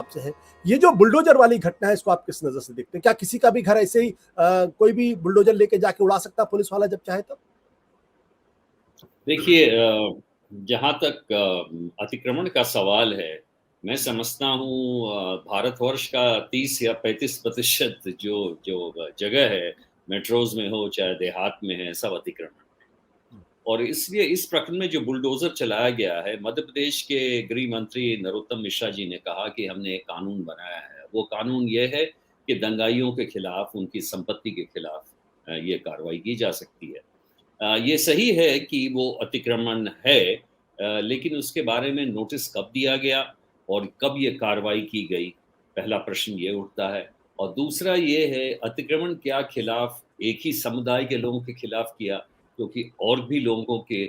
आपसे है, ये जो बुलडोजर वाली घटना है इसको आप किस नजर से देखते हैं? क्या किसी का भी घर ऐसे ही कोई भी बुलडोजर लेके जाके उड़ा सकता है पुलिस वाला जब चाहे तब? देखिए, जहाँ तक अतिक्रमण का सवाल है, मैं समझता हूँ भारतवर्ष का 30 या 35% जो जो जगह है, मेट्रोज में हो चाहे देहात में है, सब अतिक्रमण। और इसलिए इस प्रकरण में जो बुलडोजर चलाया गया है, मध्य प्रदेश के गृह मंत्री नरोत्तम मिश्रा जी ने कहा कि हमने एक कानून बनाया है। वो कानून ये है कि दंगाइयों के खिलाफ, उनकी संपत्ति के खिलाफ ये कार्रवाई की जा सकती है। ये सही है कि वो अतिक्रमण है, लेकिन उसके बारे में नोटिस कब दिया गया और कब ये कार्रवाई की गई, पहला प्रश्न ये उठता है। और दूसरा ये है, अतिक्रमण क्या खिलाफ एक ही समुदाय के लोगों के खिलाफ किया, क्योंकि और भी लोगों के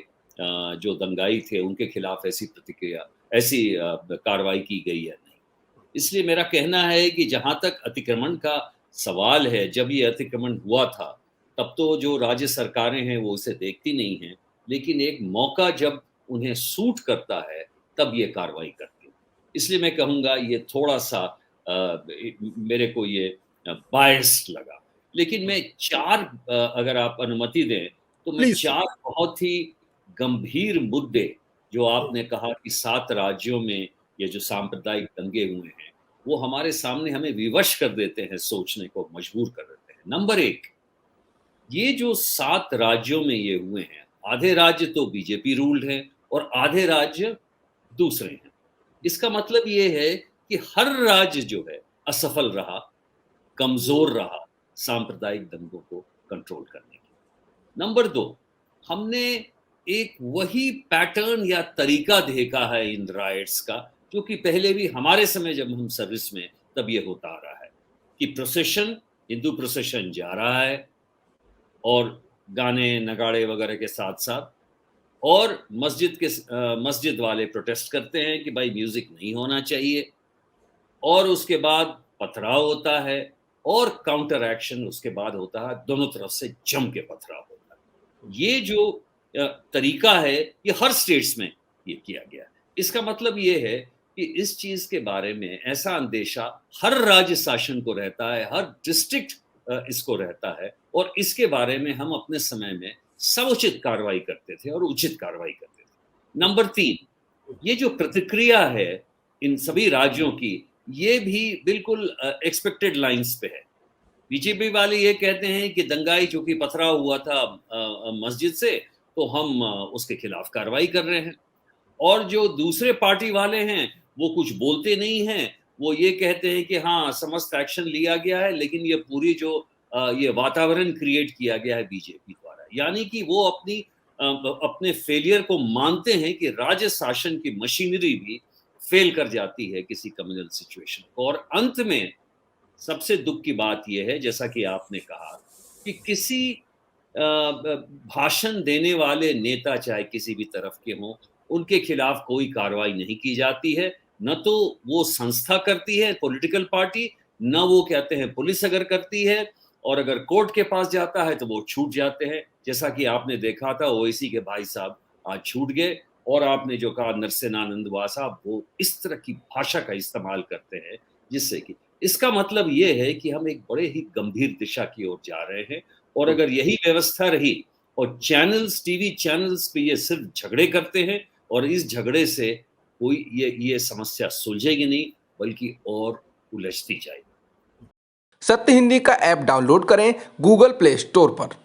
जो दंगाई थे उनके खिलाफ ऐसी प्रतिक्रिया, ऐसी कार्रवाई की गई है नहीं। इसलिए मेरा कहना है कि जहाँ तक अतिक्रमण का सवाल है, जब ये अतिक्रमण हुआ था तब तो जो राज्य सरकारें हैं वो इसे देखती नहीं हैं, लेकिन एक मौका जब उन्हें सूट करता है तब ये कार्रवाई करती है। इसलिए मैं कहूँगा ये थोड़ा-सा मेरे को ये बायस्ड लगा। लेकिन मैं 4 अगर आप अनुमति दें तो मैं प्लीज। 4 बहुत ही गंभीर मुद्दे, जो आपने कहा कि 7 राज्यों में ये जो सांप्रदायिक दंगे हुए हैं, वो हमारे सामने हमें विवश कर देते हैं, सोचने को मजबूर कर देते हैं। नंबर 1, ये जो 7 राज्यों में ये हुए हैं, आधे राज्य तो बीजेपी रूल्ड हैं और आधे राज्य दूसरे हैं। इसका मतलब ये है कि हर राज्य जो है असफल रहा, कमज़ोर रहा सांप्रदायिक दंगों को कंट्रोल करने की। नंबर 2, हमने एक वही पैटर्न या तरीका देखा है इन राइट्स का, जो कि पहले भी हमारे समय जब हम सर्विस में तब ये होता आ रहा है कि प्रोसेशन, हिंदू प्रोसेशन जा रहा है और गाने, नगाड़े वगैरह के साथ-साथ, और मस्जिद वाले प्रोटेस्ट करते हैं कि भाई म्यूज़िक नहीं होना चाहिए, और उसके बाद पथराव होता है और काउंटर एक्शन उसके बाद होता है, दोनों तरफ से जम के पथराव होता है। ये जो तरीका है ये हर स्टेट्स में ये किया गया है। इसका मतलब ये है कि इस चीज़ के बारे में ऐसा अंदेशा हर राज्य शासन को रहता है, हर डिस्ट्रिक्ट इसको रहता है, और इसके बारे में हम अपने समय में समुचित कार्रवाई करते थे और उचित कार्रवाई करते थे। नंबर 3, ये जो प्रतिक्रिया है इन सभी राज्यों की, ये भी बिल्कुल एक्सपेक्टेड लाइन्स पे है। बीजेपी वाले ये कहते हैं कि दंगाई चूंकि पथराव हुआ था मस्जिद से, तो हम उसके खिलाफ कार्रवाई कर रहे हैं। और जो दूसरे पार्टी वाले हैं वो कुछ बोलते नहीं हैं, वो ये कहते हैं कि हाँ समस्त एक्शन लिया गया है, लेकिन ये पूरी जो ये वातावरण क्रिएट किया गया है बीजेपी द्वारा, यानी कि वो अपने फेलियर को मानते हैं कि राज्य शासन की मशीनरी भी फेल कर जाती है किसी कम्युनल सिचुएशन को। और अंत में सबसे दुख की बात यह है, जैसा कि आपने कहा, कि किसी भाषण देने वाले नेता चाहे किसी भी तरफ के हों, उनके खिलाफ कोई कार्रवाई नहीं की जाती है। न तो वो संस्था करती है पॉलिटिकल पार्टी, न वो कहते हैं पुलिस अगर करती है, और अगर कोर्ट के पास जाता है तो वो छूट जाते हैं। जैसा कि आपने देखा था ओवैसी के भाई साहब आज छूट गए, और आपने जो कहा नरसेनानंद साहब, वो इस तरह की भाषा का इस्तेमाल करते हैं, जिससे कि इसका मतलब ये है कि हम एक बड़े ही गंभीर दिशा की ओर जा रहे हैं। और अगर यही व्यवस्था रही और चैनल्स, टीवी चैनल्स पे ये सिर्फ झगड़े करते हैं, और इस झगड़े से कोई ये समस्या सुलझेगी नहीं, बल्कि और उलझती जाएगी। सत्य हिंदी का ऐप डाउनलोड करें गूगल प्ले स्टोर पर।